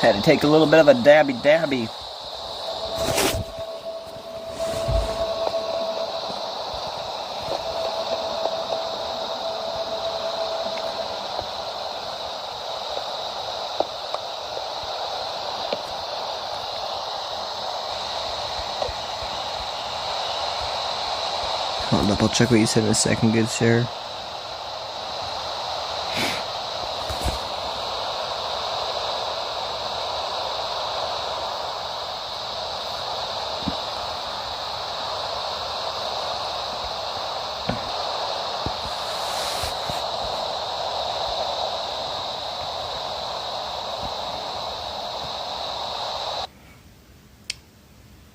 Had to take a little bit of a dabby. Hold up, I'll check what you said in a second, good sir.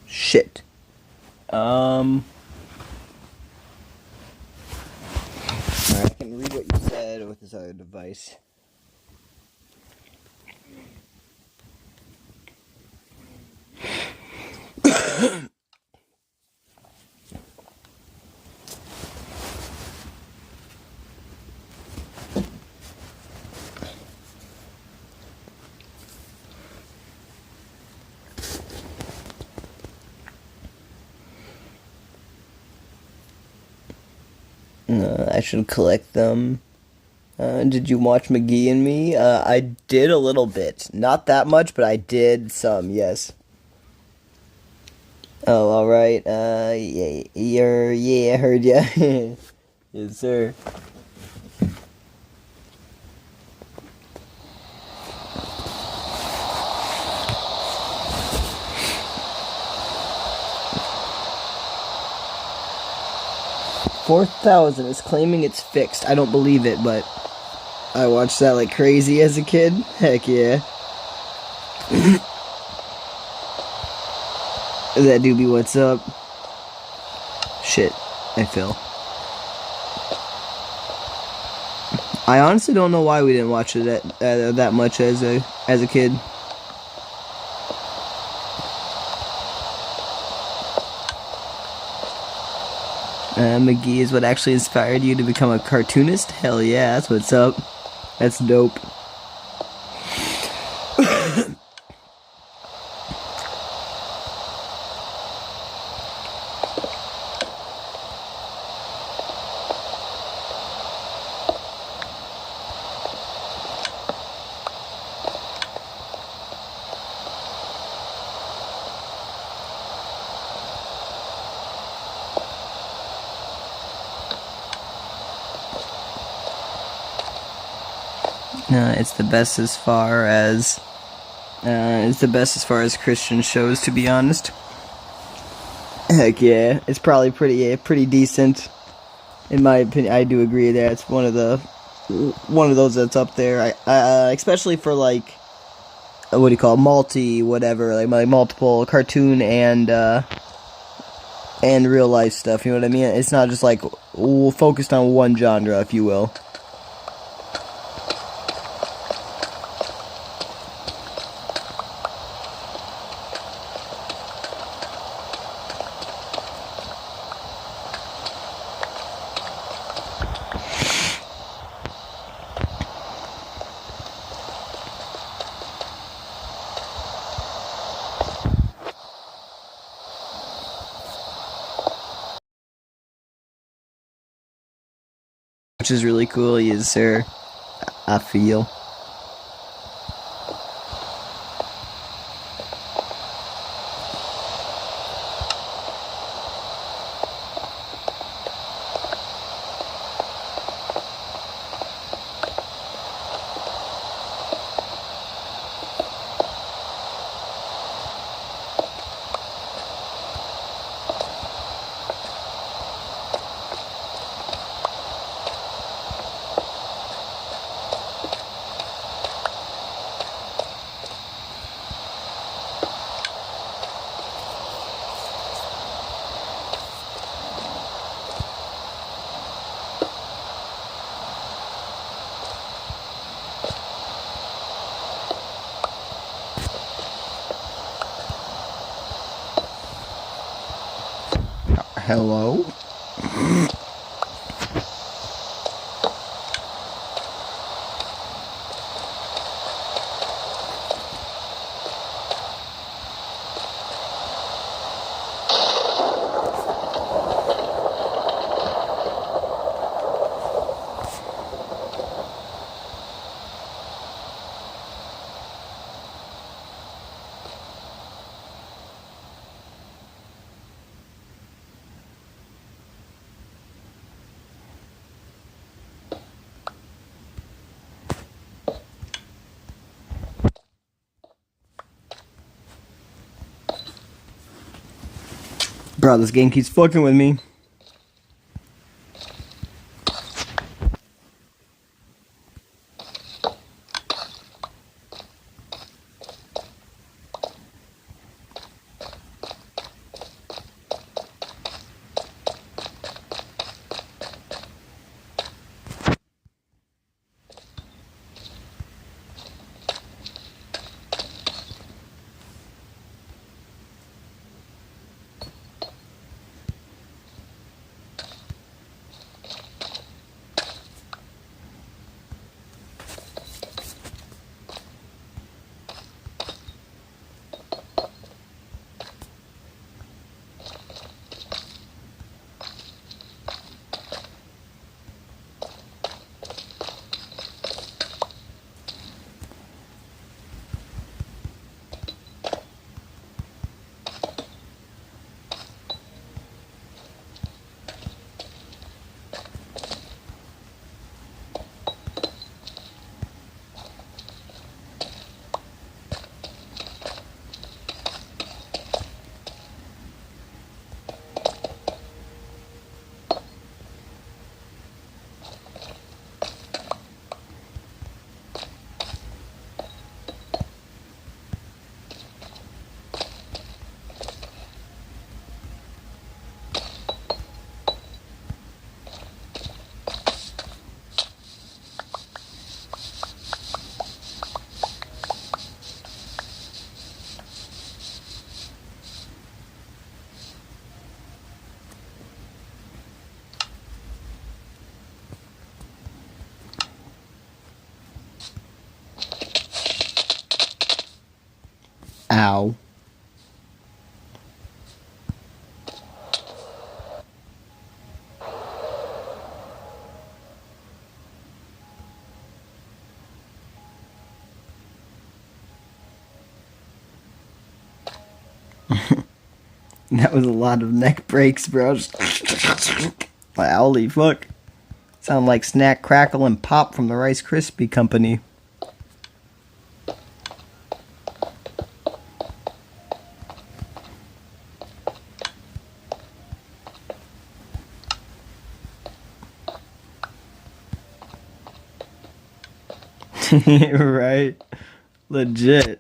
Shit. Alright, I can read what you said with this other device. I should collect them. Did you watch McGee and Me? I did a little bit. Not that much, but I did some, yes. Oh, all right. Yeah, I heard ya. Yes, sir. 4,000 is claiming it's fixed. I don't believe it, but I watched that like crazy as a kid. Heck yeah. That doobie, what's up? Shit, I fell. I honestly don't know why we didn't watch it that much as a kid. McGee is what actually inspired you to become a cartoonist? Hell yeah, that's what's up. That's dope. It's the best as far as Christian shows, to be honest. Heck yeah, it's probably pretty decent, in my opinion. I do agree that it's one of those that's up there. Especially for like, what do you call it? Like multiple cartoon and real life stuff. You know what I mean? It's not just like focused on one genre, if you will. Which is really cool, yes sir. I feel. Hello? Bro, this game keeps fucking with me. Ow. That was a lot of neck breaks, bro. Like, holy fuck. Sound like Snack, Crackle, and Pop from the Rice Krispie Company. Right? Legit.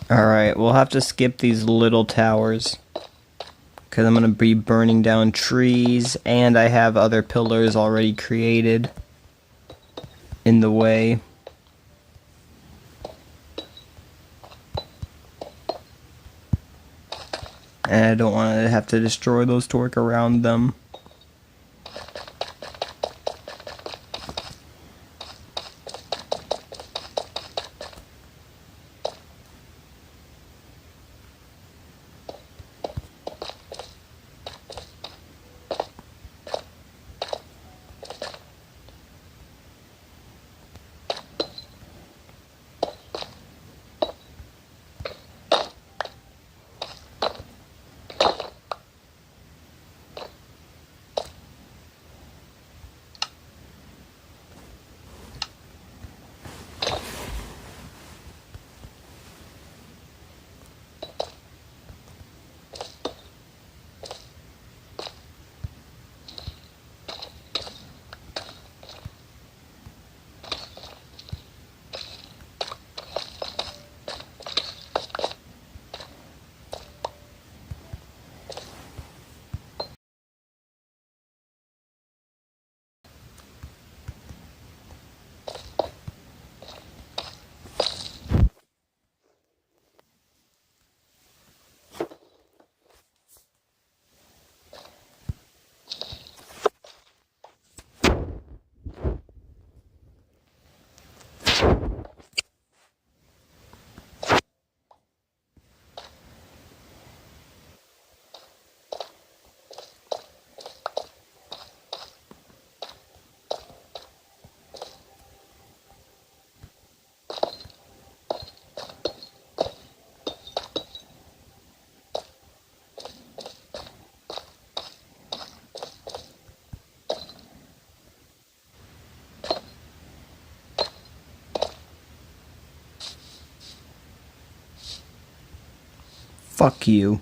Alright, we'll have to skip these little towers. Because I'm going to be burning down trees, and I have other pillars already created in the way. And I don't want to have to destroy those to work around them. Fuck you.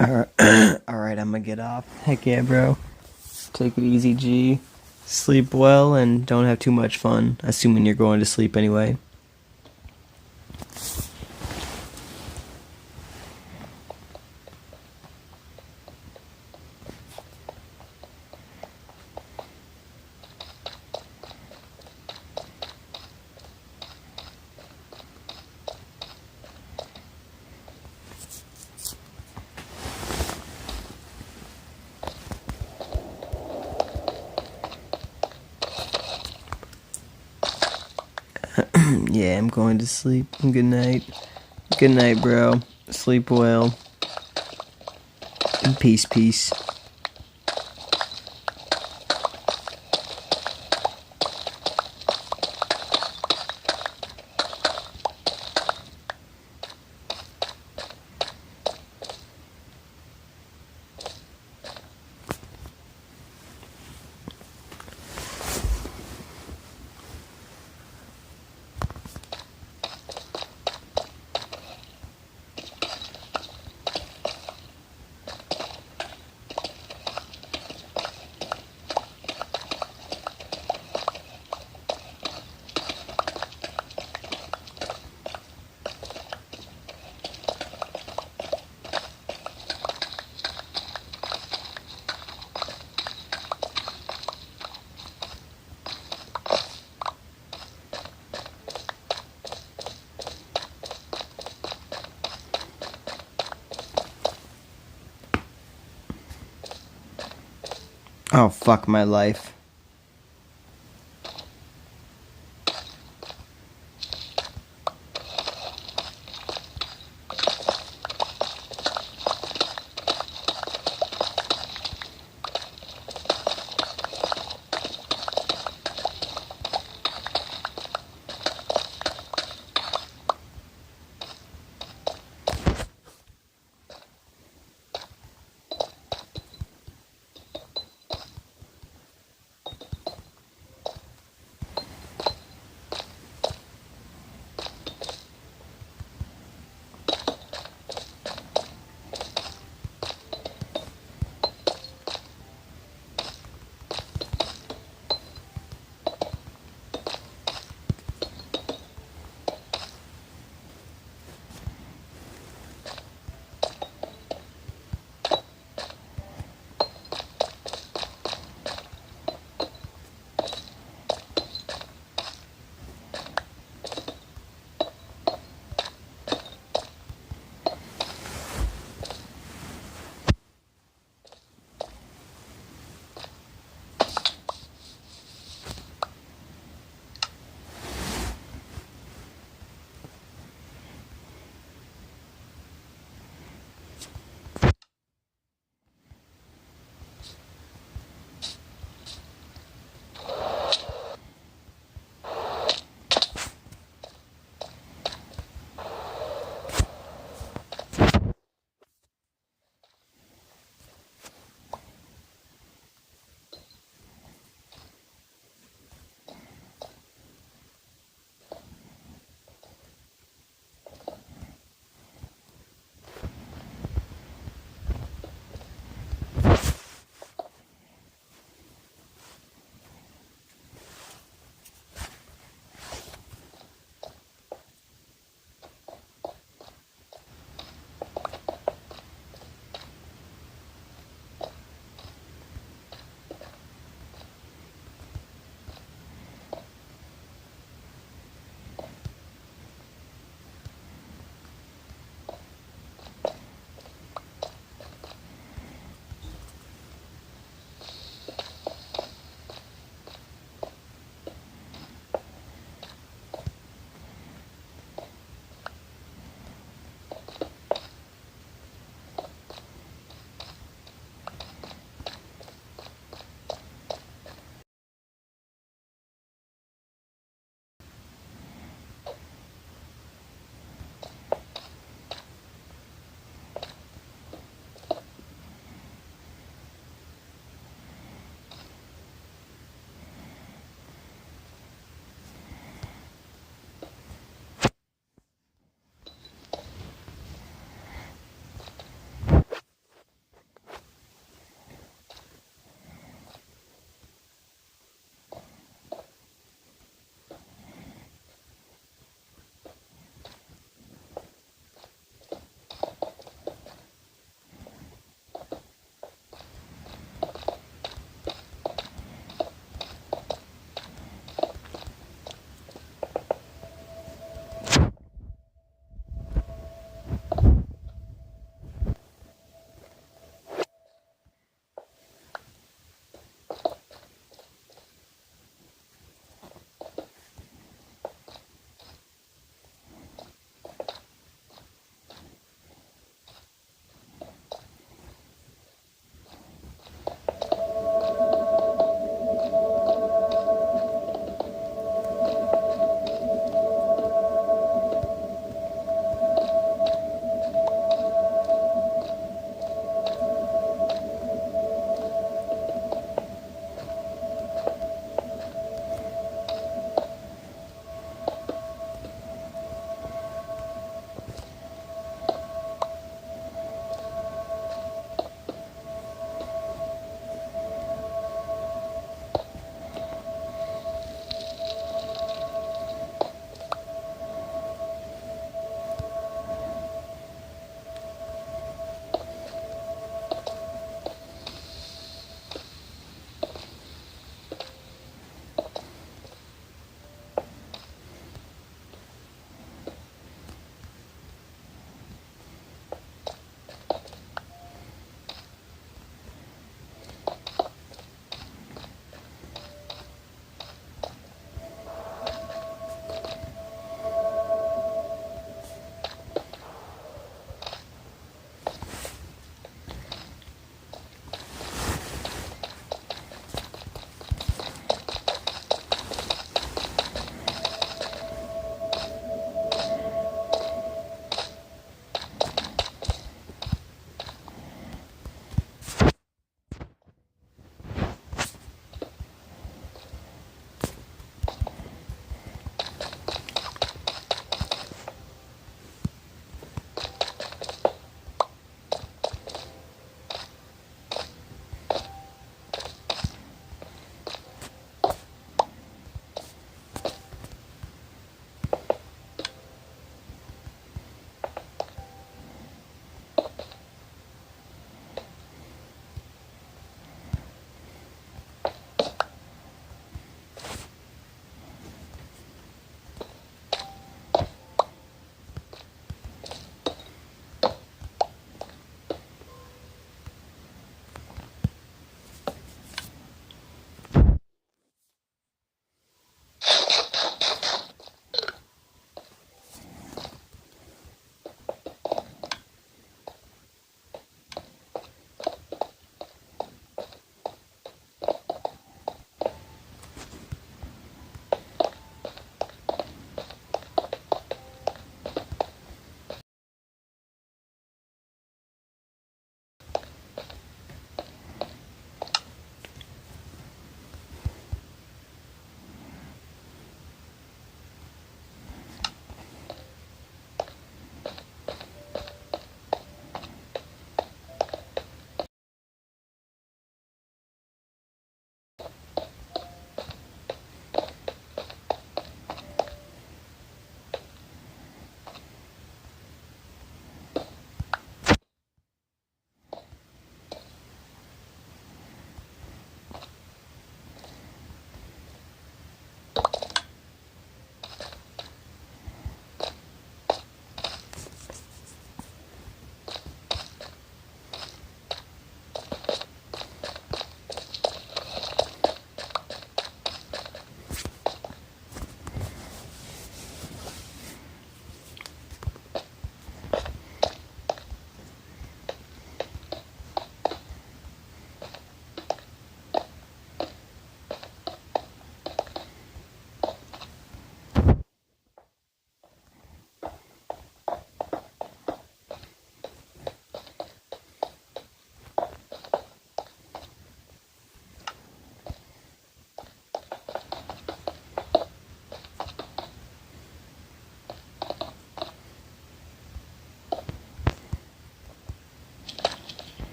Alright, alright, I'm gonna get off. Heck yeah, bro. Take it easy, G. Sleep well and don't have too much fun, assuming you're going to sleep anyway. Yeah, I'm going to sleep. Good night. Good night, bro. Sleep well. Peace, peace. Oh, fuck my life.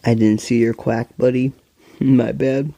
I didn't see your quack, buddy. My bad.